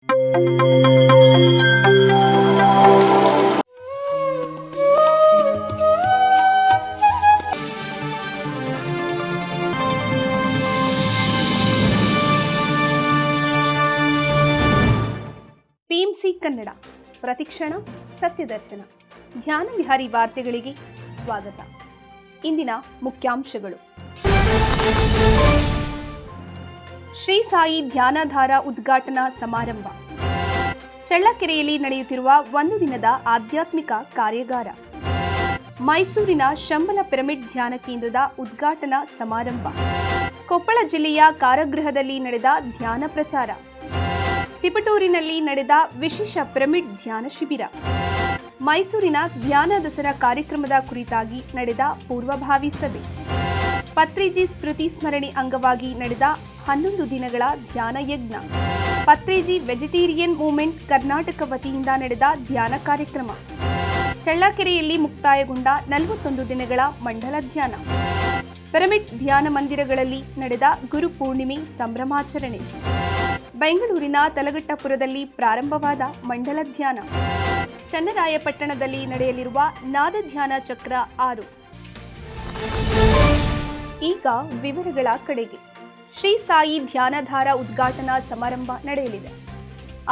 PMC Kannada ಪ್ರತಿಕ್ಷಣ ಸತ್ಯದರ್ಶನ ಧ್ಯಾನ ವಿಹಾರಿ ವಾರ್ತೆಗಳಿಗೆ ಸ್ವಾಗತ. ಇಂದಿನ ಮುಖ್ಯಾಂಶಗಳು. ಶ್ರೀ ಸಾಯಿ ಧ್ಯಾನಧಾರ ಉದ್ಘಾಟನಾ ಸಮಾರಂಭ. ಚಳ್ಳಕೆರೆಯಲ್ಲಿ ನಡೆಯುತ್ತಿರುವ ಒಂದು ದಿನದ ಆಧ್ಯಾತ್ಮಿಕ ಕಾರ್ಯಾಗಾರ. ಮೈಸೂರಿನ ಶಂಬಲ ಪಿರಮಿಡ್ ಧ್ಯಾನ ಕೇಂದ್ರದ ಉದ್ಘಾಟನಾ ಸಮಾರಂಭ. ಕೊಪ್ಪಳ ಜಿಲ್ಲೆಯ ಕಾರಾಗೃಹದಲ್ಲಿ ನಡೆದ ಧ್ಯಾನ ಪ್ರಚಾರ. ತಿಪಟೂರಿನಲ್ಲಿ ನಡೆದ ವಿಶೇಷ ಪಿರಮಿಡ್ ಧ್ಯಾನ ಶಿಬಿರ. ಮೈಸೂರಿನ ಧ್ಯಾನ ದಸರಾ ಕಾರ್ಯಕ್ರಮದ ಕುರಿತಾಗಿ ನಡೆದ ಪೂರ್ವಭಾವಿ ಸಭೆ. ಪತ್ರಿಜಿ ಸ್ಮೃತಿ ಸ್ಮರಣೆ ಅಂಗವಾಗಿ ನಡೆದ 11 ದಿನಗಳ ಧ್ಯಾನ ಯಜ್ಞ. ಪತ್ರಿಜಿ ವೆಜಿಟೇರಿಯನ್ ಮೂವ್ಮೆಂಟ್ ಕರ್ನಾಟಕ ವತಿಯಿಂದ ನಡೆದ ಧ್ಯಾನ ಕಾರ್ಯಕ್ರಮ. ಚಳ್ಳಕೆರೆಯಲ್ಲಿ ಮುಕ್ತಾಯಗೊಂಡ 41 ದಿನಗಳ ಮಂಡಲ ಧ್ಯಾನ. ಪಿರಮಿಡ್ ಧ್ಯಾನ ಮಂದಿರಗಳಲ್ಲಿ ನಡೆದ ಗುರು ಪೂರ್ಣಿಮೆ ಸಂಭ್ರಮಾಚರಣೆ. ಬೆಂಗಳೂರಿನ ತಲಘಟ್ಟಪುರದಲ್ಲಿ ಪ್ರಾರಂಭವಾದ ಮಂಡಲ ಧ್ಯಾನ. ಚನ್ನರಾಯಪಟ್ಟಣದಲ್ಲಿ ನಡೆಯಲಿರುವ ನಾದ ಧ್ಯಾನ ಚಕ್ರ 6. ಈಗ ವಿವರಗಳ ಕಡೆಗೆ. ಶ್ರೀ ಸಾಯಿ ಧ್ಯಾನಧಾರ ಉದ್ಘಾಟನಾ ಸಮಾರಂಭ ನಡೆಯಲಿದೆ.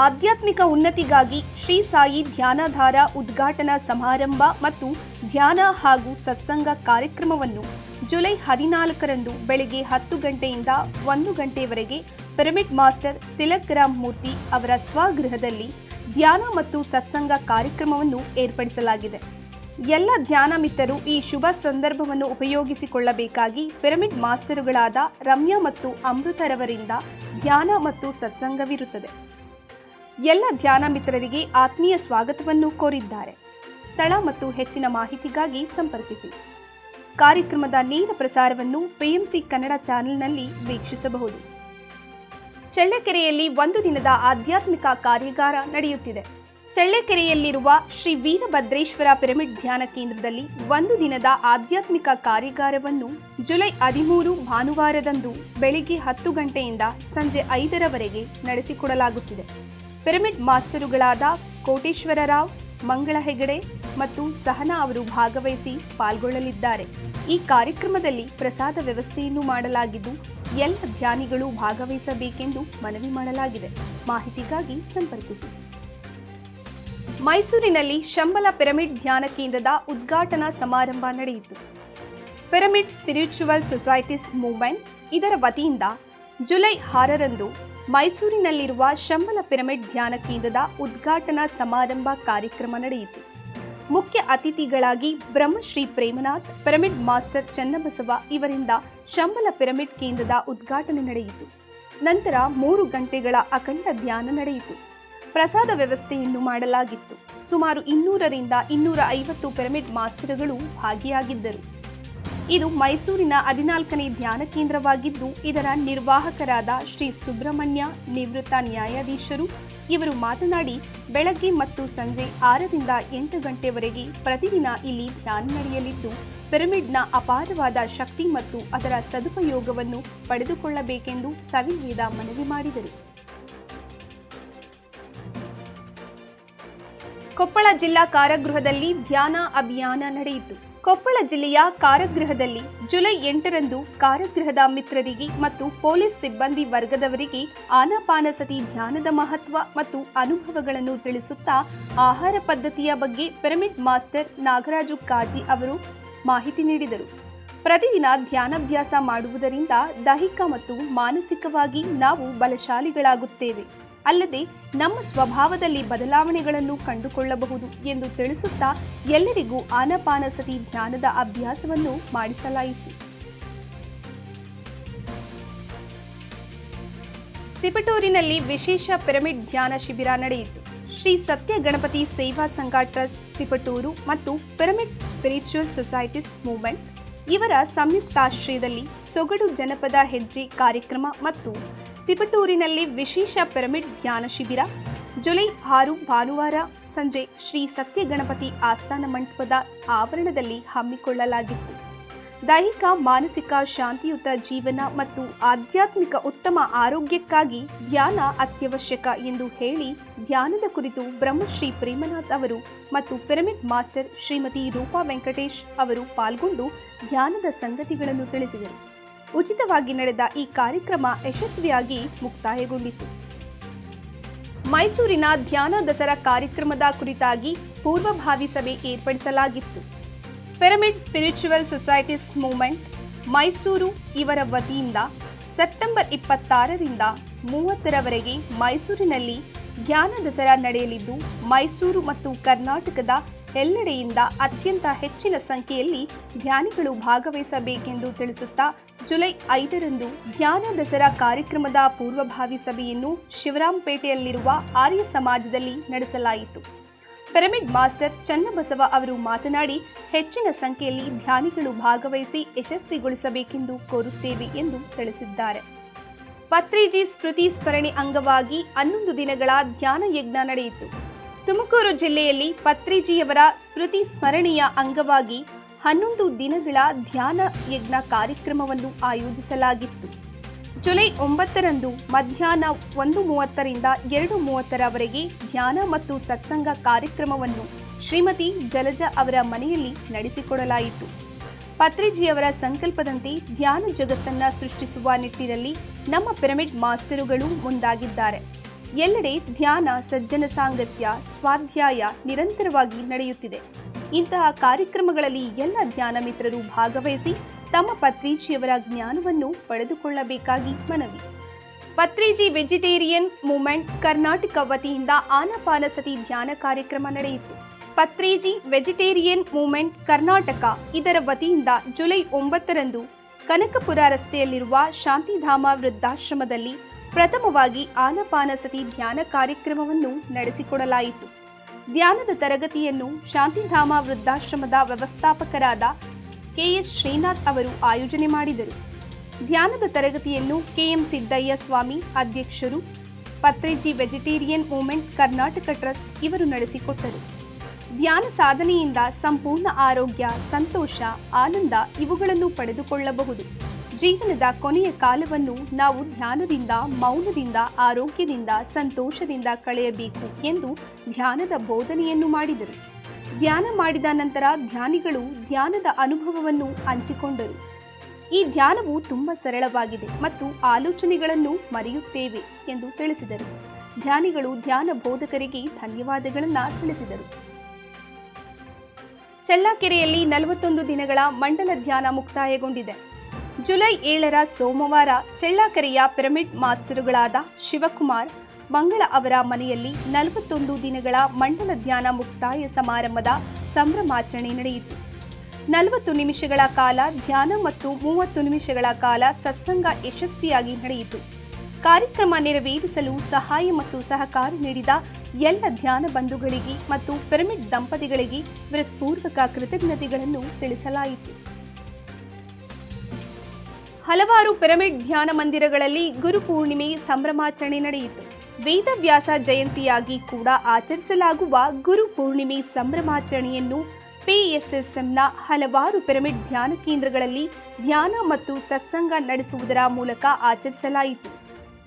ಆಧ್ಯಾತ್ಮಿಕ ಉನ್ನತಿಗಾಗಿ ಶ್ರೀ ಸಾಯಿ ಧ್ಯಾನಧಾರ ಉದ್ಘಾಟನಾ ಸಮಾರಂಭ ಮತ್ತು ಧ್ಯಾನ ಹಾಗೂ ಸತ್ಸಂಗ ಕಾರ್ಯಕ್ರಮವನ್ನು ಜುಲೈ 14ರಂದು ಬೆಳಗ್ಗೆ 10 ಗಂಟೆಯಿಂದ 1 ಗಂಟೆಯವರೆಗೆ ಪಿರಮಿಡ್ ಮಾಸ್ಟರ್ ತಿಲಕ್ ರಾಮ್ ಮೂರ್ತಿ ಅವರ ಸ್ವಗೃಹದಲ್ಲಿ ಧ್ಯಾನ ಮತ್ತು ಸತ್ಸಂಗ ಕಾರ್ಯಕ್ರಮವನ್ನು ಏರ್ಪಡಿಸಲಾಗಿದೆ. ಎಲ್ಲ ಧ್ಯಾನ ಮಿತ್ರರು ಈ ಶುಭ ಸಂದರ್ಭವನ್ನು ಉಪಯೋಗಿಸಿಕೊಳ್ಳಬೇಕಾಗಿ ಪಿರಮಿಡ್ ಮಾಸ್ಟರುಗಳಾದ ರಮ್ಯಾ ಮತ್ತು ಅಮೃತರವರಿಂದ ಧ್ಯಾನ ಮತ್ತು ಸತ್ಸಂಗವಿರುತ್ತದೆ. ಎಲ್ಲ ಧ್ಯಾನ ಮಿತ್ರರಿಗೆ ಆತ್ಮೀಯ ಸ್ವಾಗತವನ್ನು ಕೋರಿದ್ದಾರೆ. ಸ್ಥಳ ಮತ್ತು ಹೆಚ್ಚಿನ ಮಾಹಿತಿಗಾಗಿ ಸಂಪರ್ಕಿಸಿ. ಕಾರ್ಯಕ್ರಮದ ನೇರ ಪ್ರಸಾರವನ್ನು ಪಿಎಂಸಿ ಕನ್ನಡ ಚಾನೆಲ್ನಲ್ಲಿ ವೀಕ್ಷಿಸಬಹುದು. ಚಳ್ಳಕೆರೆಯಲ್ಲಿ ಒಂದು ದಿನದ ಆಧ್ಯಾತ್ಮಿಕ ಕಾರ್ಯಾಗಾರ ನಡೆಯುತ್ತಿದೆ. ಚಳ್ಳಕೆರೆಯಲ್ಲಿರುವ ಶ್ರೀ ವೀರಭದ್ರೇಶ್ವರ ಪಿರಮಿಡ್ ಧ್ಯಾನ ಕೇಂದ್ರದಲ್ಲಿ ಒಂದು ದಿನದ ಆಧ್ಯಾತ್ಮಿಕ ಕಾರ್ಯಾಗಾರವನ್ನು ಜುಲೈ 13 ಭಾನುವಾರದಂದು ಬೆಳಿಗ್ಗೆ 10 ಗಂಟೆಯಿಂದ ಸಂಜೆ 5ರವರೆಗೆ ನಡೆಸಿಕೊಡಲಾಗುತ್ತಿದೆ. ಪಿರಮಿಡ್ ಮಾಸ್ಟರುಗಳಾದ ಕೋಟೇಶ್ವರ ರಾವ್, ಮಂಗಳ ಹೆಗಡೆ ಮತ್ತು ಸಹನಾ ಅವರು ಭಾಗವಹಿಸಿ ಪಾಲ್ಗೊಳ್ಳಲಿದ್ದಾರೆ. ಈ ಕಾರ್ಯಕ್ರಮದಲ್ಲಿ ಪ್ರಸಾದ ವ್ಯವಸ್ಥೆಯನ್ನು ಮಾಡಲಾಗಿದ್ದು ಎಲ್ಲ ಧ್ಯಾನಿಗಳು ಭಾಗವಹಿಸಬೇಕೆಂದು ಮನವಿ ಮಾಡಲಾಗಿದೆ. ಮಾಹಿತಿಗಾಗಿ ಸಂಪರ್ಕಿಸಿ. ಮೈಸೂರಿನಲ್ಲಿ ಶಂಬಲ ಪಿರಮಿಡ್ ಧ್ಯಾನ ಕೇಂದ್ರದ ಉದ್ಘಾಟನಾ ಸಮಾರಂಭ ನಡೆಯಿತು. ಪಿರಮಿಡ್ ಸ್ಪಿರಿಚುವಲ್ ಸೊಸೈಟೀಸ್ ಮೂವ್ಮೆಂಟ್ ಇದರ ವತಿಯಿಂದ ಜುಲೈ 6ರಂದು ಮೈಸೂರಿನಲ್ಲಿರುವ ಶಂಬಲ ಪಿರಮಿಡ್ ಧ್ಯಾನ ಕೇಂದ್ರದ ಉದ್ಘಾಟನಾ ಸಮಾರಂಭ ಕಾರ್ಯಕ್ರಮ ನಡೆಯಿತು. ಮುಖ್ಯ ಅತಿಥಿಗಳಾಗಿ ಬ್ರಹ್ಮಶ್ರೀ ಪ್ರೇಮನಾಥ್, ಪಿರಮಿಡ್ ಮಾಸ್ಟರ್ ಚನ್ನಬಸವ ಇವರಿಂದ ಶಂಬಲ ಪಿರಮಿಡ್ ಕೇಂದ್ರದ ಉದ್ಘಾಟನೆ ನಡೆಯಿತು. ನಂತರ 3 ಗಂಟೆಗಳ ಅಖಂಡ ಧ್ಯಾನ ನಡೆಯಿತು. ಪ್ರಸಾದ ವ್ಯವಸ್ಥೆಯನ್ನು ಮಾಡಲಾಗಿತ್ತು. ಸುಮಾರು 200ರಿಂದ 250 ಪಿರಮಿಡ್ ಮಾಸ್ಟರ್ಗಳು ಭಾಗಿಯಾಗಿದ್ದರು. ಇದು ಮೈಸೂರಿನ 14ನೇ ಧ್ಯಾನ ಕೇಂದ್ರವಾಗಿದ್ದು, ಇದರ ನಿರ್ವಾಹಕರಾದ ಶ್ರೀ ಸುಬ್ರಹ್ಮಣ್ಯ ನಿವೃತ್ತ ನ್ಯಾಯಾಧೀಶರು ಇವರು ಮಾತನಾಡಿ, ಬೆಳಗ್ಗೆ ಮತ್ತು ಸಂಜೆ 6ರಿಂದ 8 ಗಂಟೆವರೆಗೆ ಪ್ರತಿದಿನ ಇಲ್ಲಿ ಧ್ಯಾನ ನಡೆಯಲಿದ್ದು, ಪಿರಮಿಡ್ನ ಅಪಾರವಾದ ಶಕ್ತಿ ಮತ್ತು ಅದರ ಸದುಪಯೋಗವನ್ನು ಪಡೆದುಕೊಳ್ಳಬೇಕೆಂದು ಸವಿನಯದ ಮನವಿ ಮಾಡಿದರು. ಕೊಪ್ಪಳ ಜಿಲ್ಲಾ ಕಾರಾಗೃಹದಲ್ಲಿ ಧ್ಯಾನ ಅಭಿಯಾನ ನಡೆಯಿತು. ಕೊಪ್ಪಳ ಜಿಲ್ಲೆಯ ಕಾರಾಗೃಹದಲ್ಲಿ ಜುಲೈ 8ರಂದು ಕಾರಾಗೃಹದ ಮಿತ್ರರಿಗೆ ಮತ್ತು ಪೊಲೀಸ್ ಸಿಬ್ಬಂದಿ ವರ್ಗದವರಿಗೆ ಆನಾಪಾನಸತಿ ಧ್ಯಾನದ ಮಹತ್ವ ಮತ್ತು ಅನುಭವಗಳನ್ನು ತಿಳಿಸುತ್ತಾ ಆಹಾರ ಪದ್ಧತಿಯ ಬಗ್ಗೆ ಪಿರಮಿಡ್ ಮಾಸ್ಟರ್ ನಾಗರಾಜು ಕಾಜಿ ಅವರು ಮಾಹಿತಿ ನೀಡಿದರು. ಪ್ರತಿದಿನ ಧ್ಯಾನಾಭ್ಯಾಸ ಮಾಡುವುದರಿಂದ ದೈಹಿಕ ಮತ್ತು ಮಾನಸಿಕವಾಗಿ ನಾವು ಬಲಶಾಲಿಗಳಾಗುತ್ತೇವೆ. ಅಲ್ಲದೆ ನಮ್ಮ ಸ್ವಭಾವದಲ್ಲಿ ಬದಲಾವಣೆಗಳನ್ನು ಕಂಡುಕೊಳ್ಳಬಹುದು ಎಂದು ತಿಳಿಸುತ್ತಾ ಎಲ್ಲರಿಗೂ ಆನಾಪಾನಸತಿ ಧ್ಯಾನದ ಅಭ್ಯಾಸವನ್ನು ಮಾಡಿಸಲಾಯಿತು. ತಿಪಟೂರಿನಲ್ಲಿ ವಿಶೇಷ ಪಿರಮಿಡ್ ಧ್ಯಾನ ಶಿಬಿರ ನಡೆಯಿತು. ಶ್ರೀ ಸತ್ಯ ಗಣಪತಿ ಸೇವಾ ಸಂಘ ಟ್ರಸ್ಟ್ ತಿಪಟೂರು ಮತ್ತು ಪಿರಮಿಡ್ ಸ್ಪಿರಿಚುವಲ್ ಸೊಸೈಟೀಸ್ ಮೂವ್ಮೆಂಟ್ ಇವರ ಸಂಯುಕ್ತಾಶ್ರಯದಲ್ಲಿ ಸೊಗಡು ಜನಪದ ಹೆಜ್ಜೆ ಕಾರ್ಯಕ್ರಮ ಮತ್ತು ತಿಪಟೂರಿನಲ್ಲಿ ವಿಶೇಷ ಪಿರಮಿಡ್ ಧ್ಯಾನ ಶಿಬಿರ ಜುಲೈ 6 ಭಾನುವಾರ ಸಂಜೆ ಶ್ರೀ ಸತ್ಯ ಗಣಪತಿ ಆಸ್ಥಾನ ಮಂಟಪದ ಆವರಣದಲ್ಲಿ ಹಮ್ಮಿಕೊಳ್ಳಲಾಗಿತ್ತು. ದೈಹಿಕ ಮಾನಸಿಕ ಶಾಂತಿಯುತ ಜೀವನ ಮತ್ತು ಆಧ್ಯಾತ್ಮಿಕ ಉತ್ತಮ ಆರೋಗ್ಯಕ್ಕಾಗಿ ಧ್ಯಾನ ಅತ್ಯವಶ್ಯಕ ಎಂದು ಹೇಳಿ ಧ್ಯಾನದ ಕುರಿತು ಬ್ರಹ್ಮಶ್ರೀ ಪ್ರೇಮನಾಥ್ ಅವರು ಮತ್ತು ಪಿರಮಿಡ್ ಮಾಸ್ಟರ್ ಶ್ರೀಮತಿ ರೂಪಾ ವೆಂಕಟೇಶ್ ಅವರು ಪಾಲ್ಗೊಂಡು ಧ್ಯಾನದ ಸಂಗತಿಗಳನ್ನು ತಿಳಿಸಿದರು. ಉಚಿತವಾಗಿ ನಡೆದ ಈ ಕಾರ್ಯಕ್ರಮ ಯಶಸ್ವಿಯಾಗಿ ಮುಕ್ತಾಯಗೊಂಡಿತು. ಮೈಸೂರಿನ ಧ್ಯಾನ ದಸರಾ ಕಾರ್ಯಕ್ರಮದ ಕುರಿತಾಗಿ ಪೂರ್ವಭಾವಿ ಸಭೆ ಏರ್ಪಡಿಸಲಾಗಿತ್ತು. Pyramid spiritual societies movement Mysuru ಇವರ ವತಿಯಿಂದ ಸೆಪ್ಟೆಂಬರ್ 26ರಿಂದ 30ರವರೆಗೆ ಮೈಸೂರಿನಲ್ಲಿ ಧ್ಯಾನ ದಸರಾ ನಡೆಯಲಿದ್ದು, ಮೈಸೂರು ಮತ್ತು ಕರ್ನಾಟಕದ ಎಲ್ಲೆಡೆಯಿಂದ ಅತ್ಯಂತ ಹೆಚ್ಚಿನ ಸಂಖ್ಯೆಯಲ್ಲಿ ಧ್ಯಾನಿಗಳು ಭಾಗವಹಿಸಬೇಕೆಂದು ತಿಳಿಸುತ್ತಾ ಜುಲೈ 5ರಂದು ಧ್ಯಾನ ದಸರಾ ಕಾರ್ಯಕ್ರಮದ ಪೂರ್ವಭಾವಿ ಸಭೆಯನ್ನು ಶಿವರಾಂಪೇಟೆಯಲ್ಲಿರುವ ಆರ್ಯ ಸಮಾಜದಲ್ಲಿ ನಡೆಸಲಾಯಿತು. ಪಿರಮಿಡ್ ಮಾಸ್ಟರ್ ಚನ್ನಬಸವ ಅವರು ಮಾತನಾಡಿ, ಹೆಚ್ಚಿನ ಸಂಖ್ಯೆಯಲ್ಲಿ ಧ್ಯಾನಿಗಳು ಭಾಗವಹಿಸಿ ಯಶಸ್ವಿಗೊಳಿಸಬೇಕೆಂದು ಕೋರುತ್ತೇವೆ ಎಂದು ತಿಳಿಸಿದ್ದಾರೆ. ಪತ್ರಿಜಿ ಸ್ಮೃತಿ ಸ್ಮರಣೆ ಅಂಗವಾಗಿ 11 ದಿನಗಳ ಧ್ಯಾನ ಯಜ್ಞ ನಡೆಯಿತು. ತುಮಕೂರು ಜಿಲ್ಲೆಯಲ್ಲಿ ಪತ್ರಿಜಿಯವರ ಸ್ಮೃತಿ ಸ್ಮರಣೆಯ ಅಂಗವಾಗಿ 11 ದಿನಗಳ ಧ್ಯಾನ ಯಜ್ಞ ಕಾರ್ಯಕ್ರಮವನ್ನು ಆಯೋಜಿಸಲಾಗಿತ್ತು. ಜುಲೈ 9ರಂದು ಮಧ್ಯಾಹ್ನ 1:30ರಿಂದ 2:30ರವರೆಗೆ ಧ್ಯಾನ ಮತ್ತು ಸತ್ಸಂಗ ಕಾರ್ಯಕ್ರಮವನ್ನು ಶ್ರೀಮತಿ ಜಲಜಾ ಅವರ ಮನೆಯಲ್ಲಿ ನಡೆಸಿಕೊಡಲಾಯಿತು. ಪತ್ರಿಜಿಯವರ ಸಂಕಲ್ಪದಂತೆ ಧ್ಯಾನ ಜಗತ್ತನ್ನ ಸೃಷ್ಟಿಸುವ ನಿಟ್ಟಿನಲ್ಲಿ ನಮ್ಮ ಪಿರಮಿಡ್ ಮಾಸ್ಟರುಗಳು ಮುಂದಾಗಿದ್ದಾರೆ. ಎಲ್ಲೆಡೆ ಧ್ಯಾನ, ಸಜ್ಜನ ಸಾಂಗತ್ಯ, ಸ್ವಾಧ್ಯಾಯ ನಿರಂತರವಾಗಿ ನಡೆಯುತ್ತಿದೆ. ಇಂತಹ ಕಾರ್ಯಕ್ರಮಗಳಲ್ಲಿ ಎಲ್ಲ ಧ್ಯಾನ ಮಿತ್ರರು ಭಾಗವಹಿಸಿ ತಮ್ಮ ಪತ್ರಿಜಿಯವರ ಜ್ಞಾನವನ್ನು ಪಡೆದುಕೊಳ್ಳಬೇಕಾಗಿ ಮನವಿ. ಪತ್ರಿಜಿ ವೆಜಿಟೇರಿಯನ್ ಮೂವ್ಮೆಂಟ್ ಕರ್ನಾಟಕ ವತಿಯಿಂದ ಆನಾಪಾನಸತಿ ಧ್ಯಾನ ಕಾರ್ಯಕ್ರಮ ನಡೆಯಿತು. ಪತ್ರಿಜಿ ವೆಜಿಟೇರಿಯನ್ ಮೂವ್ಮೆಂಟ್ ಕರ್ನಾಟಕ ಇದರ ವತಿಯಿಂದ ಜುಲೈ 9ರಂದು ಕನಕಪುರ ರಸ್ತೆಯಲ್ಲಿರುವ ಶಾಂತಿಧಾಮ ವೃದ್ಧಾಶ್ರಮದಲ್ಲಿ ಪ್ರಥಮವಾಗಿ ಆನಾಪಾನಸತಿ ಧ್ಯಾನ ಕಾರ್ಯಕ್ರಮವನ್ನು ನಡೆಸಿಕೊಡಲಾಯಿತು. ಧ್ಯಾನದ ತರಗತಿಯನ್ನು ಶಾಂತಿಧಾಮ ವೃದ್ಧಾಶ್ರಮದ ವ್ಯವಸ್ಥಾಪಕರಾದ ಕೆಎಸ್ ಶ್ರೀನಾಥ್ ಅವರು ಆಯೋಜನೆ ಮಾಡಿದರು. ಧ್ಯಾನದ ತರಗತಿಯನ್ನು ಕೆಎಂ ಸಿದ್ದಯ್ಯ ಸ್ವಾಮಿ ಅಧ್ಯಕ್ಷರು, Patriji vegetarian movement Karnataka trust ಇವರು ನಡೆಸಿಕೊಟ್ಟರು. ಧ್ಯಾನ ಸಾಧನೆಯಿಂದ ಸಂಪೂರ್ಣ ಆರೋಗ್ಯ, ಸಂತೋಷ, ಆನಂದ ಇವುಗಳನ್ನು ಪಡೆದುಕೊಳ್ಳಬಹುದು. ಜೀವನದ ಕೊನೆಯ ಕಾಲವನ್ನು ನಾವು ಧ್ಯಾನದಿಂದ, ಮೌನದಿಂದ, ಆರೋಗ್ಯದಿಂದ, ಸಂತೋಷದಿಂದ ಕಳೆಯಬೇಕು ಎಂದು ಧ್ಯಾನದ ಬೋಧನೆಯನ್ನು ಮಾಡಿದರು. ಧ್ಯಾನ ಮಾಡಿದ ನಂತರ ಧ್ಯಾನಿಗಳು ಧ್ಯಾನದ ಅನುಭವವನ್ನು ಹಂಚಿಕೊಂಡರು. ಈ ಧ್ಯಾನವು ತುಂಬಾ ಸರಳವಾಗಿದೆ ಮತ್ತು ಆಲೋಚನೆಗಳನ್ನು ಮರೆಯುತ್ತೇವೆ ಎಂದು ತಿಳಿಸಿದರು. ಧ್ಯಾನಿಗಳು ಧ್ಯಾನ ಬೋಧಕರಿಗೆ ಧನ್ಯವಾದಗಳನ್ನು ತಿಳಿಸಿದರು. ಚಳ್ಳಕೆರೆಯಲ್ಲಿ 41 ದಿನಗಳ ಮಂಡಲ ಧ್ಯಾನ ಮುಕ್ತಾಯಗೊಂಡಿದೆ. ಜುಲೈ 7ರ ಸೋಮವಾರ ಚಳ್ಳಕೆರೆಯ ಪಿರಮಿಡ್ ಮಾಸ್ಟರುಗಳಾದ ಶಿವಕುಮಾರ್ ಮಂಗಳ ಅವರ ಮನೆಯಲ್ಲಿ 41 ದಿನಗಳ ಮಂಡಲ ಧ್ಯಾನ ಮುಕ್ತಾಯ ಸಮಾರಂಭದ ಸಂಭ್ರಮಾಚರಣೆ ನಡೆಯಿತು. 40 ನಿಮಿಷಗಳ ಕಾಲ ಧ್ಯಾನ ಮತ್ತು 30 ನಿಮಿಷಗಳ ಕಾಲ ಸತ್ಸಂಗ ಯಶಸ್ವಿಯಾಗಿ ನಡೆಯಿತು. ಕಾರ್ಯಕ್ರಮ ನೆರವೇರಿಸಲು ಸಹಾಯ ಮತ್ತು ಸಹಕಾರ ನೀಡಿದ ಎಲ್ಲ ಧ್ಯಾನ ಬಂಧುಗಳಿಗೆ ಮತ್ತು ಪಿರಮಿಡ್ ದಂಪತಿಗಳಿಗೆ ಹೃತ್ಪೂರ್ವಕ ಕೃತಜ್ಞತೆಗಳನ್ನು ತಿಳಿಸಲಾಯಿತು. ಹಲವಾರು ಪಿರಮಿಡ್ ಧ್ಯಾನ ಮಂದಿರಗಳಲ್ಲಿ ಗುರುಪೂರ್ಣಿಮೆ ಸಂಭ್ರಮಾಚರಣೆ ನಡೆಯಿತು. ವೇದವ್ಯಾಸ ಜಯಂತಿಯಾಗಿ ಕೂಡ ಆಚರಿಸಲಾಗುವ ಗುರು ಪೂರ್ಣಿಮೆ ಸಂಭ್ರಮಾಚರಣೆಯನ್ನು ಪಿಎಸ್ಎಸ್ಎಂನ ಹಲವಾರು ಪಿರಮಿಡ್ ಧ್ಯಾನ ಕೇಂದ್ರಗಳಲ್ಲಿ ಧ್ಯಾನ ಮತ್ತು ಸತ್ಸಂಗ ನಡೆಸುವುದರ ಮೂಲಕ ಆಚರಿಸಲಾಯಿತು.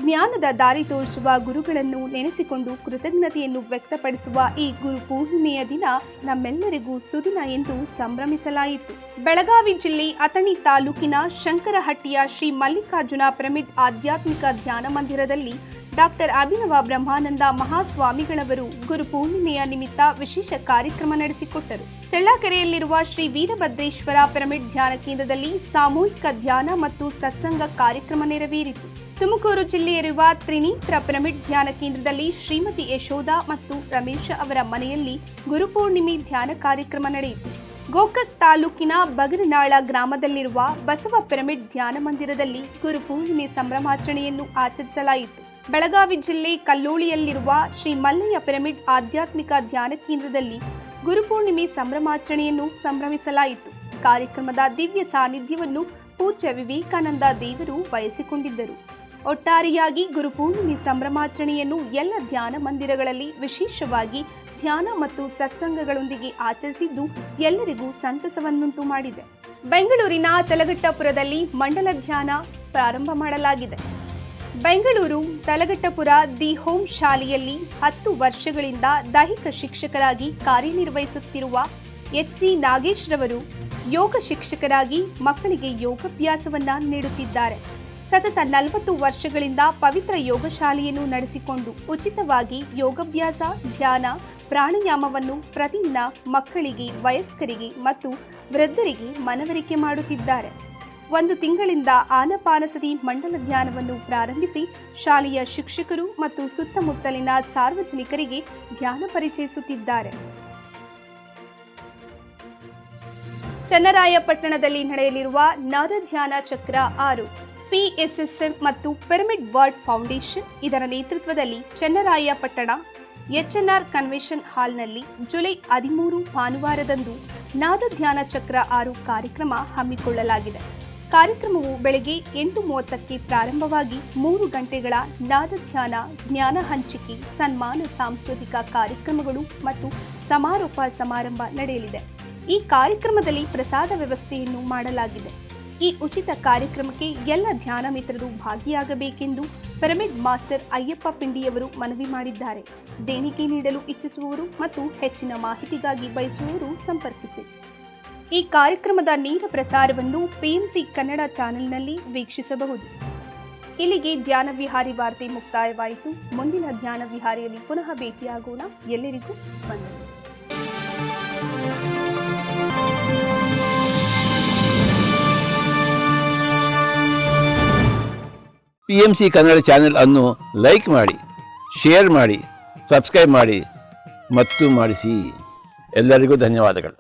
ಜ್ಞಾನದ ದಾರಿ ತೋರಿಸುವ ಗುರುಗಳನ್ನು ನೆನೆಸಿಕೊಂಡು ಕೃತಜ್ಞತೆಯನ್ನು ವ್ಯಕ್ತಪಡಿಸುವ ಈ ಗುರು ಪೂರ್ಣಿಮೆಯ ದಿನ ನಮ್ಮೆಲ್ಲರಿಗೂ ಸುದಿನ ಎಂದು ಸಂಭ್ರಮಿಸಲಾಯಿತು. ಬೆಳಗಾವಿ ಜಿಲ್ಲೆ ಅಥಣಿ ತಾಲೂಕಿನ ಶಂಕರಹಟ್ಟಿಯ ಶ್ರೀ ಮಲ್ಲಿಕಾರ್ಜುನ ಪಿರಮಿಡ್ ಆಧ್ಯಾತ್ಮಿಕ ಧ್ಯಾನ ಮಂದಿರದಲ್ಲಿ ಡಾಕ್ಟರ್ ಅಭಿನವ ಬ್ರಹ್ಮಾನಂದ ಮಹಾಸ್ವಾಮಿಗಳವರು ಗುರು ಪೂರ್ಣಿಮೆಯ ನಿಮಿತ್ತ ವಿಶೇಷ ಕಾರ್ಯಕ್ರಮ ನಡೆಸಿಕೊಟ್ಟರು. ಚಳ್ಳಕೆರೆಯಲ್ಲಿರುವ ಶ್ರೀ ವೀರಭದ್ರೇಶ್ವರ ಪಿರಮಿಡ್ ಧ್ಯಾನ ಕೇಂದ್ರದಲ್ಲಿ ಸಾಮೂಹಿಕ ಧ್ಯಾನ ಮತ್ತು ಸತ್ಸಂಗ ಕಾರ್ಯಕ್ರಮ ನೆರವೇರಿತು. ತುಮಕೂರು ಜಿಲ್ಲೆಯಲ್ಲಿರುವ ತ್ರಿನೇತ್ರ ಪಿರಮಿಡ್ ಧ್ಯಾನ ಕೇಂದ್ರದಲ್ಲಿ ಶ್ರೀಮತಿ ಯಶೋಧ ಮತ್ತು ರಮೇಶ ಅವರ ಮನೆಯಲ್ಲಿ ಗುರುಪೂರ್ಣಿಮೆ ಧ್ಯಾನ ಕಾರ್ಯಕ್ರಮ ನಡೆಯಿತು. ಗೋಕಾಕ್ ತಾಲೂಕಿನ ಬಗರನಾಳ ಗ್ರಾಮದಲ್ಲಿರುವ ಬಸವ ಪಿರಮಿಡ್ ಧ್ಯಾನ ಮಂದಿರದಲ್ಲಿ ಗುರುಪೂರ್ಣಿಮೆ ಸಂಭ್ರಮಾಚರಣೆಯನ್ನು ಆಚರಿಸಲಾಯಿತು. ಬೆಳಗಾವಿ ಜಿಲ್ಲೆ ಕಲ್ಲೋಳಿಯಲ್ಲಿರುವ ಶ್ರೀ ಮಲ್ಲಯ್ಯ ಪಿರಮಿಡ್ ಆಧ್ಯಾತ್ಮಿಕ ಧ್ಯಾನ ಕೇಂದ್ರದಲ್ಲಿ ಗುರುಪೂರ್ಣಿಮೆ ಸಂಭ್ರಮಾಚರಣೆಯನ್ನು ಸಂಭ್ರಮಿಸಲಾಯಿತು. ಕಾರ್ಯಕ್ರಮದ ದಿವ್ಯ ಸಾನ್ನಿಧ್ಯವನ್ನು ಪೂಜ್ಯ ವಿವೇಕಾನಂದ ದೇವರು ವಹಿಸಿಕೊಂಡಿದ್ದರು. ಒಟ್ಟಾರೆಯಾಗಿ ಗುರುಪೂರ್ಣಿಮೆ ಸಂಭ್ರಮಾಚರಣೆಯನ್ನು ಎಲ್ಲ ಧ್ಯಾನ ಮಂದಿರಗಳಲ್ಲಿ ವಿಶೇಷವಾಗಿ ಧ್ಯಾನ ಮತ್ತು ಸತ್ಸಂಗಗಳೊಂದಿಗೆ ಆಚರಿಸಿದ್ದು ಎಲ್ಲರಿಗೂ ಸಂತಸವನ್ನುಂಟು ಮಾಡಿದೆ. ಬೆಂಗಳೂರಿನ ತಲಘಟ್ಟಪುರದಲ್ಲಿ ಮಂಡಲ ಧ್ಯಾನ ಪ್ರಾರಂಭ ಮಾಡಲಾಗಿದೆ. ಬೆಂಗಳೂರು ತಲಘಟ್ಟಪುರ ದಿ ಹೋಮ್ ಶಾಲೆಯಲ್ಲಿ 10 ವರ್ಷಗಳಿಂದ ದೈಹಿಕ ಶಿಕ್ಷಕರಾಗಿ ಕಾರ್ಯನಿರ್ವಹಿಸುತ್ತಿರುವ ಎಚ್.ಡಿ. ನಾಗೇಶ್ ರವರು ಯೋಗ ಶಿಕ್ಷಕರಾಗಿ ಮಕ್ಕಳಿಗೆ ಯೋಗಾಭ್ಯಾಸವನ್ನ ನೀಡುತ್ತಿದ್ದಾರೆ. ಸತತ 40 ವರ್ಷಗಳಿಂದ ಪವಿತ್ರ ಯೋಗ ಶಾಲೆಯನ್ನು ನಡೆಸಿಕೊಂಡು ಉಚಿತವಾಗಿ ಯೋಗಾಭ್ಯಾಸ, ಧ್ಯಾನ, ಪ್ರಾಣಾಯಾಮವನ್ನು ಪ್ರತಿದಿನ ಮಕ್ಕಳಿಗೆ, ವಯಸ್ಕರಿಗೆ ಮತ್ತು ವೃದ್ಧರಿಗೆ ಮನವರಿಕೆ ಮಾಡುತ್ತಿದ್ದಾರೆ. 1 ತಿಂಗಳಿಂದ ಆನಪಾನಸತಿ ಮಂಡಲ ಧ್ಯಾನವನ್ನು ಪ್ರಾರಂಭಿಸಿ ಶಾಲೆಯ ಶಿಕ್ಷಕರು ಮತ್ತು ಸುತ್ತಮುತ್ತಲಿನ ಸಾರ್ವಜನಿಕರಿಗೆ ಧ್ಯಾನ ಪರಿಚಯಿಸುತ್ತಿದ್ದಾರೆ. ಚನ್ನರಾಯಪಟ್ಟಣದಲ್ಲಿ ನಡೆಯಲಿರುವ ನಾದ ಧ್ಯಾನ ಚಕ್ರ 6 PSSM ಮತ್ತು ಪಿರಮಿಡ್ ವರ್ಲ್ಡ್ ಫೌಂಡೇಶನ್ ಇದರ ನೇತೃತ್ವದಲ್ಲಿ ಚನ್ನರಾಯಪಟ್ಟಣ HNR ಕನ್ವೆನ್ಷನ್ ಹಾಲ್ನಲ್ಲಿ ಜುಲೈ 13 ಭಾನುವಾರದಂದು ನಾದ ಧ್ಯಾನ ಚಕ್ರ 6 ಕಾರ್ಯಕ್ರಮ ಹಮ್ಮಿಕೊಳ್ಳಲಾಗಿದೆ. ಕಾರ್ಯಕ್ರಮವು ಬೆಳಗ್ಗೆ 8:30ಕ್ಕೆ ಪ್ರಾರಂಭವಾಗಿ 3 ಗಂಟೆಗಳ ನಾದ ಧ್ಯಾನ, ಜ್ಞಾನ ಹಂಚಿಕೆ, ಸನ್ಮಾನ, ಸಾಂಸ್ಕೃತಿಕ ಕಾರ್ಯಕ್ರಮಗಳು ಮತ್ತು ಸಮಾರೋಪ ಸಮಾರಂಭ ನಡೆಯಲಿದೆ. ಈ ಕಾರ್ಯಕ್ರಮದಲ್ಲಿ ಪ್ರಸಾದ ವ್ಯವಸ್ಥೆಯನ್ನು ಮಾಡಲಾಗಿದೆ. ಈ ಉಚಿತ ಕಾರ್ಯಕ್ರಮಕ್ಕೆ ಎಲ್ಲ ಧ್ಯಾನ ಮಿತ್ರರು ಭಾಗಿಯಾಗಬೇಕೆಂದು ಪಿರಮಿಡ್ ಮಾಸ್ಟರ್ ಅಯ್ಯಪ್ಪ ಪಿಂಡಿಯವರು ಮನವಿ ಮಾಡಿದ್ದಾರೆ. ದೇಣಿಗೆ ನೀಡಲು ಇಚ್ಛಿಸುವವರು ಮತ್ತು ಹೆಚ್ಚಿನ ಮಾಹಿತಿಗಾಗಿ ಬಯಸುವವರು ಸಂಪರ್ಕಿಸಿ. ಈ ಕಾರ್ಯಕ್ರಮದ ನೇರ ಪ್ರಸಾರವನ್ನು PMC ಕನ್ನಡ ಚಾನೆಲ್ನಲ್ಲಿ ವೀಕ್ಷಿಸಬಹುದು. ಇಲ್ಲಿಗೆ ಧ್ಯಾನ ವಿಹಾರಿ ವಾರ್ತೆ ಮುಕ್ತಾಯವಾಯಿತು. ಮುಂದಿನ ಧ್ಯಾನ ವಿಹಾರಿಯಲ್ಲಿ ಪುನಃ ಭೇಟಿಯಾಗೋಣ. ಎಲ್ಲರಿಗೂ ವಂದನೆ. PMC ಕನ್ನಡ ಚಾನೆಲ್ ಅನ್ನು ಲೈಕ್ ಮಾಡಿ, ಶೇರ್ ಮಾಡಿ, ಸಬ್ಸ್ಕ್ರೈಬ್ ಮಾಡಿ ಮತ್ತು ಮಾಡಿಸಿ. ಎಲ್ಲರಿಗೂ ಧನ್ಯವಾದಗಳು.